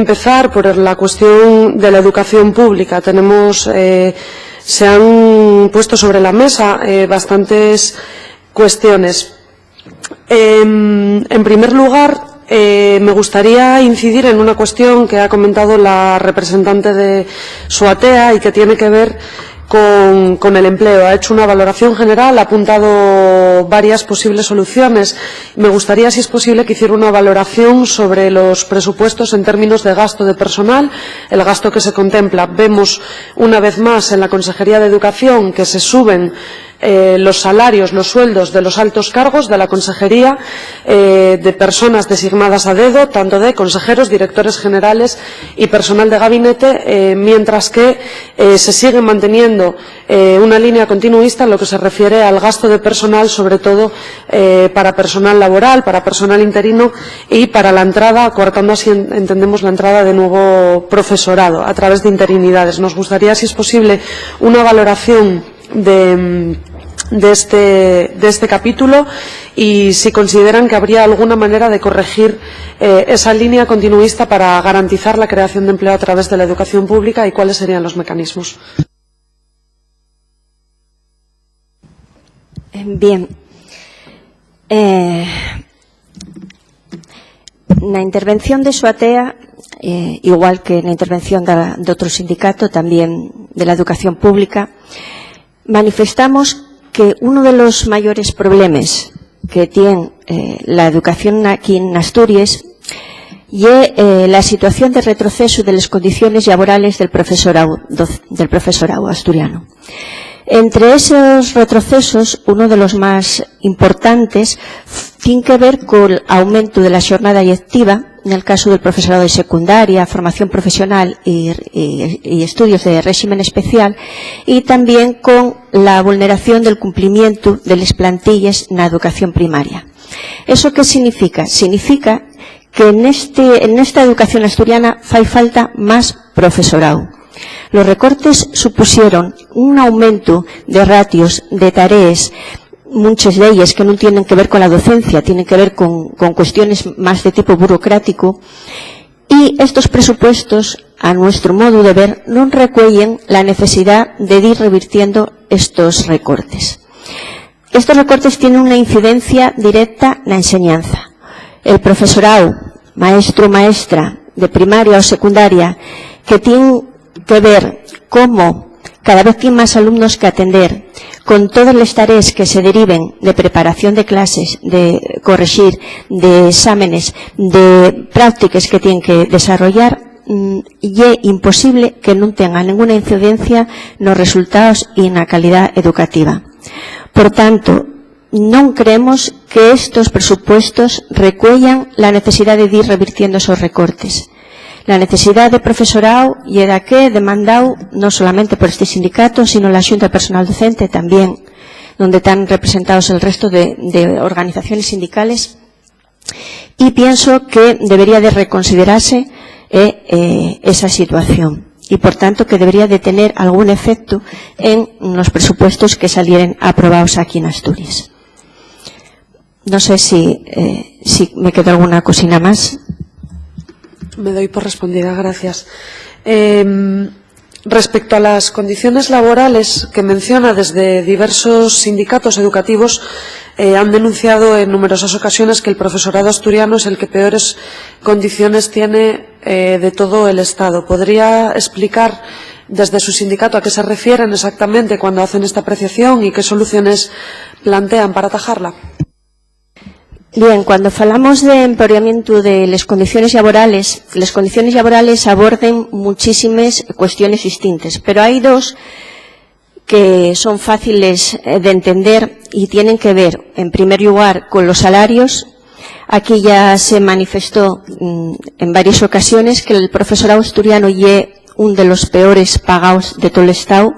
empezar por la cuestión de la educación pública. Se han puesto sobre la mesa bastantes cuestiones. En primer lugar, me gustaría incidir en una cuestión que ha comentado la representante de SUATEA y que tiene que ver con el empleo. Ha hecho una valoración general, ha apuntado varias posibles soluciones. Me gustaría, si es posible, que hiciera una valoración sobre los presupuestos en términos de gasto de personal, el gasto que se contempla. Vemos una vez más en la Consejería de Educación que se suben los salarios, los sueldos de los altos cargos de la consejería, de personas designadas a dedo, tanto de consejeros, directores generales y personal de gabinete, mientras que se sigue manteniendo una línea continuista en lo que se refiere al gasto de personal, sobre todo para personal laboral, para personal interino y para la entrada, coartando así entendemos la entrada de nuevo profesorado a través de interinidades. Nos gustaría, si es posible, una valoración de este capítulo y si consideran que habría alguna manera de corregir esa línea continuista para garantizar la creación de empleo a través de la educación pública y cuáles serían los mecanismos. Bien. Na intervención de SUATEA, igual que na intervención de outro sindicato, tamén de la educación pública, manifestamos que uno de los mayores problemas que tiene la educación aquí en Asturias y la situación de retroceso de las condiciones laborales del profesorado asturiano. Entre esos retrocesos, uno de los más importantes tiene que ver con el aumento de la jornada lectiva, en el caso del profesorado de secundaria, formación profesional y estudios de régimen especial, y también con la vulneración del cumplimiento de las plantillas en la educación primaria. ¿Eso qué significa? Significa que en esta educación asturiana fai falta más profesorado. Los recortes supusieron un aumento de ratios, de tareas, muchas de ellas que no tienen que ver con la docencia, tienen que ver con cuestiones más de tipo burocrático, y estos presupuestos, a nuestro modo de ver, no recuellen la necesidad de ir revirtiendo estos recortes. Estos recortes tienen una incidencia directa en la enseñanza. El profesorado, maestro o maestra, de primaria o secundaria, que tienen que ver cómo cada vez tiene más alumnos que atender, con todas las tareas que se deriven de preparación de clases, de corregir, de exámenes, de prácticas que tienen que desarrollar, y es imposible que no tenga ninguna incidencia en los resultados y en la calidad educativa. Por tanto, no creemos que estos presupuestos recuellan la necesidad de ir revirtiendo esos recortes. La necesidad de profesorado y era que demandado no solamente por este sindicato, sino la Xunta de Personal Docente también, donde están representados el resto de organizaciones sindicales, y pienso que debería de reconsiderarse esa situación y, por tanto, que debería de tener algún efecto en los presupuestos que salieren aprobados aquí en Asturias. No sé si me queda alguna cosina más. Me doy por respondida, gracias. Respecto a las condiciones laborales que menciona, desde diversos sindicatos educativos han denunciado en numerosas ocasiones que el profesorado asturiano es el que peores condiciones tiene de todo el Estado. ¿Podría explicar desde su sindicato a qué se refieren exactamente cuando hacen esta apreciación y qué soluciones plantean para atajarla? Bien, cuando falamos de empeoramiento de las condiciones laborales aborden muchísimas cuestiones distintas, pero hay dos que son fáciles de entender y tienen que ver, en primer lugar, con los salarios. Aquí ya se manifestó en varias ocasiones que el profesorado asturiano es uno de los peores pagados de todo el Estado.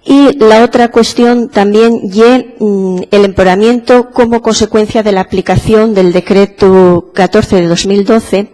Y la otra cuestión también es el empeoramiento como consecuencia de la aplicación del decreto 14 de 2012,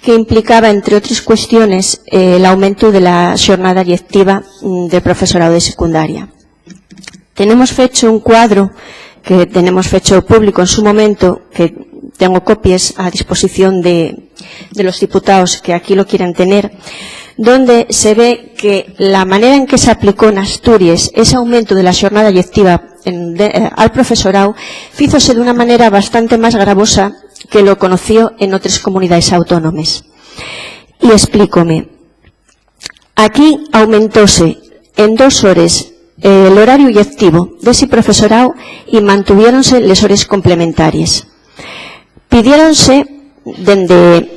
que implicaba, entre otras cuestiones, el aumento de la jornada lectiva del profesorado de secundaria. Tenemos fecho un cuadro que tenemos fecho público en su momento, que tengo copias a disposición de los diputados que aquí lo quieran tener, donde se ve que la manera en que se aplicó en Asturias ese aumento de la jornada lectiva al profesorado fízose de una manera bastante más gravosa que lo conoció en otras comunidades autónomas. Y explícome. Aquí aumentóse en 2 horas el horario lectivo de ese profesorado y mantuviéronse las horas complementarias. Pidiéronse desde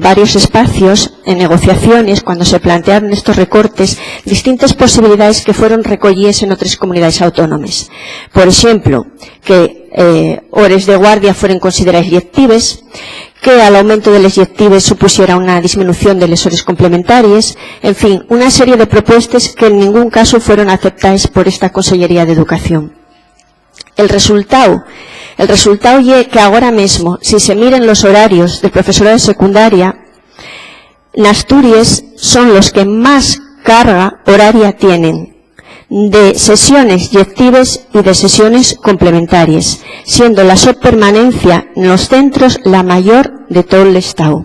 varios espacios en negociaciones, cuando se plantearon estos recortes, distintas posibilidades que fueron recollidas en otras comunidades autónomas. Por ejemplo, que horas de guardia fueran consideradas lectivas, que al aumento de las lectivas supusiera una disminución de las horas complementarias, en fin, una serie de propuestas que en ningún caso fueron aceptadas por esta Consellería de Educación. El resultado es que ahora mismo, si se miran los horarios del profesorado de secundaria, en Asturias son los que más carga horaria tienen, de sesiones lectivas y de sesiones complementarias, siendo la subpermanencia en los centros la mayor de todo el Estado.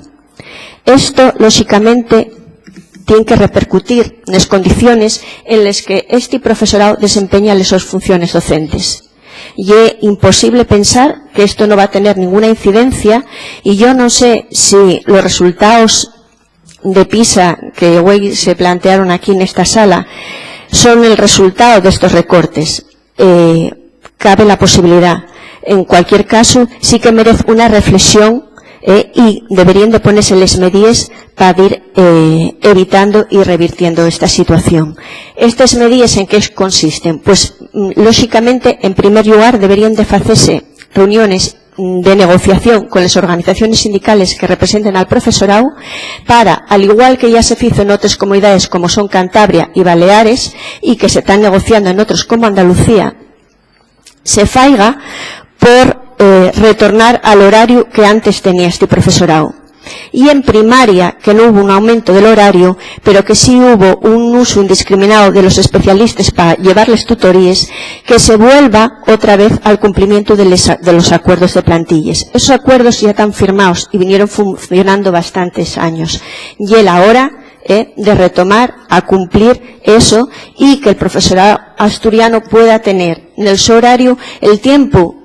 Esto, lógicamente, tiene que repercutir en las condiciones en las que este profesorado desempeña sus funciones docentes. Y es imposible pensar que esto no va a tener ninguna incidencia, y yo no sé si los resultados de PISA que hoy se plantearon aquí en esta sala son el resultado de estos recortes. Cabe la posibilidad. En cualquier caso, sí que merece una reflexión y deberían de ponerse las medidas para ir evitando y revirtiendo esta situación. ¿Estas medidas en qué consisten? Pues, lógicamente, en primer lugar, deberían de hacerse reuniones de negociación con las organizaciones sindicales que representen al profesorado para, al igual que ya se hizo en otras comunidades como son Cantabria y Baleares, y que se están negociando en otros como Andalucía, se faiga por retornar al horario que antes tenía este profesorado. Y en primaria, que no hubo un aumento del horario, pero que sí hubo un uso indiscriminado de los especialistas para llevarles tutorías, que se vuelva otra vez al cumplimiento de los acuerdos de plantillas. Esos acuerdos ya están firmados y vinieron funcionando bastantes años. Y es la hora de retomar a cumplir eso, y que el profesorado asturiano pueda tener en el su horario el tiempo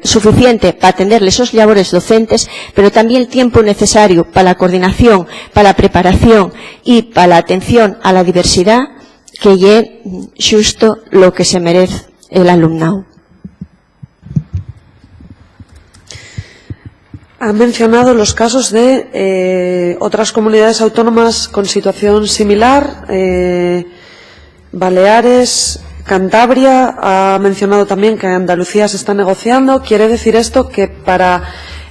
suficiente para atender esos labores docentes, pero también el tiempo necesario para la coordinación, para la preparación y para la atención a la diversidad, que es justo lo que se merece el alumnado. Ha mencionado los casos de otras comunidades autónomas con situación similar, Baleares, Cantabria. Ha mencionado también que en Andalucía se está negociando. ¿Quiere decir esto que para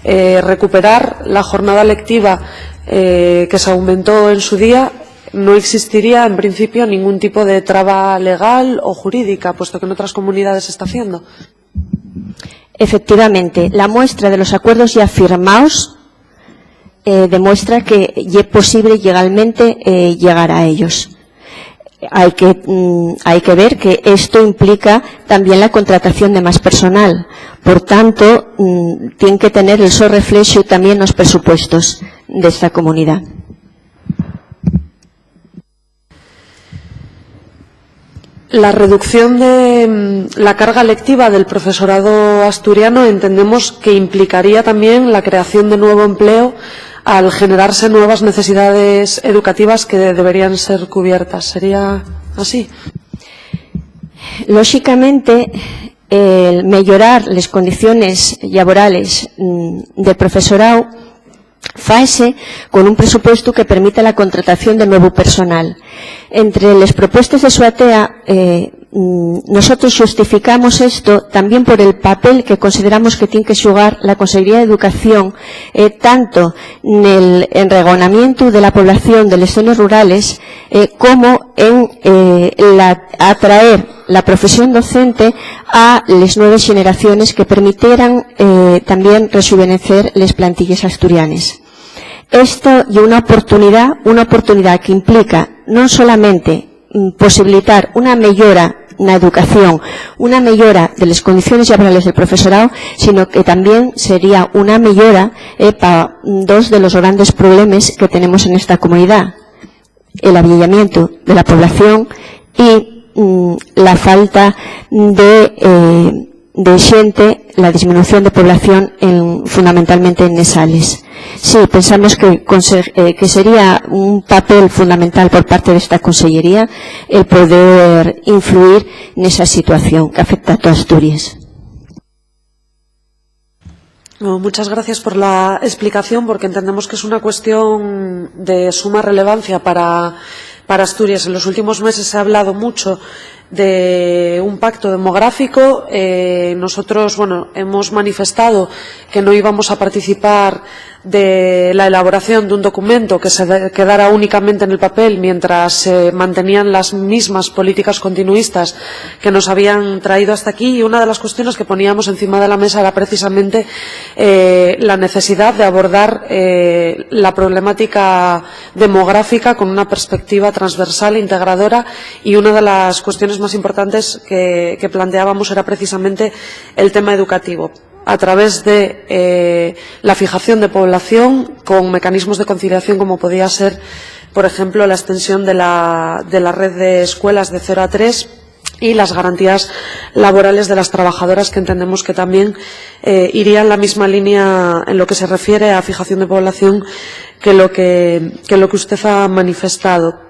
recuperar la jornada lectiva que se aumentó en su día no existiría en principio ningún tipo de traba legal o jurídica, puesto que en otras comunidades se está haciendo? Efectivamente, la muestra de los acuerdos ya firmados demuestra que es posible legalmente llegar a ellos. Hay que ver que esto implica también la contratación de más personal. Por tanto, tienen que tener el su reflejo también en los presupuestos de esta comunidad. La reducción de la carga lectiva del profesorado asturiano entendemos que implicaría también la creación de nuevo empleo al generarse nuevas necesidades educativas que deberían ser cubiertas. ¿Sería así? Lógicamente, el mejorar las condiciones laborales del profesorado faese con un presupuesto que permita la contratación de nuevo personal. Entre las propuestas de SUATEA, nosotros justificamos esto también por el papel que consideramos que tiene que jugar la Consellería de Educación, tanto en el enregonamiento de la población de las zonas rurales como en atraer la profesión docente a las nuevas generaciones que permitieran también rejuvenecer las plantillas asturianas. Esto y una oportunidad que implica no solamente posibilitar una mejora na educación unha mellora de las condiciones laborales del profesorado, sino que también sería una mellora para dos de los grandes problemas que tenemos en esta comunidad: el avellamiento de la población y la falta de xente, la disminución de población fundamentalmente en Nesales. Sí, pensamos que sería un papel fundamental por parte de esta Consellería el poder influir nesa situación que afecta a toda Asturias. Muchas gracias por la explicación, porque entendemos que es una cuestión de suma relevancia para Asturias. En los últimos meses se ha hablado mucho de un pacto demográfico. Nosotros, hemos manifestado que no íbamos a participar de la elaboración de un documento que se quedara únicamente en el papel mientras se mantenían las mismas políticas continuistas que nos habían traído hasta aquí, y una de las cuestiones que poníamos encima de la mesa era precisamente la necesidad de abordar la problemática demográfica con una perspectiva transversal e integradora, y una de las cuestiones más importantes que planteábamos era precisamente el tema educativo, a través de la fijación de población con mecanismos de conciliación, como podía ser, por ejemplo, la extensión de la red de escuelas de 0 a 3 y las garantías laborales de las trabajadoras, que entendemos que también iría en la misma línea en lo que se refiere a fijación de población que lo que usted ha manifestado.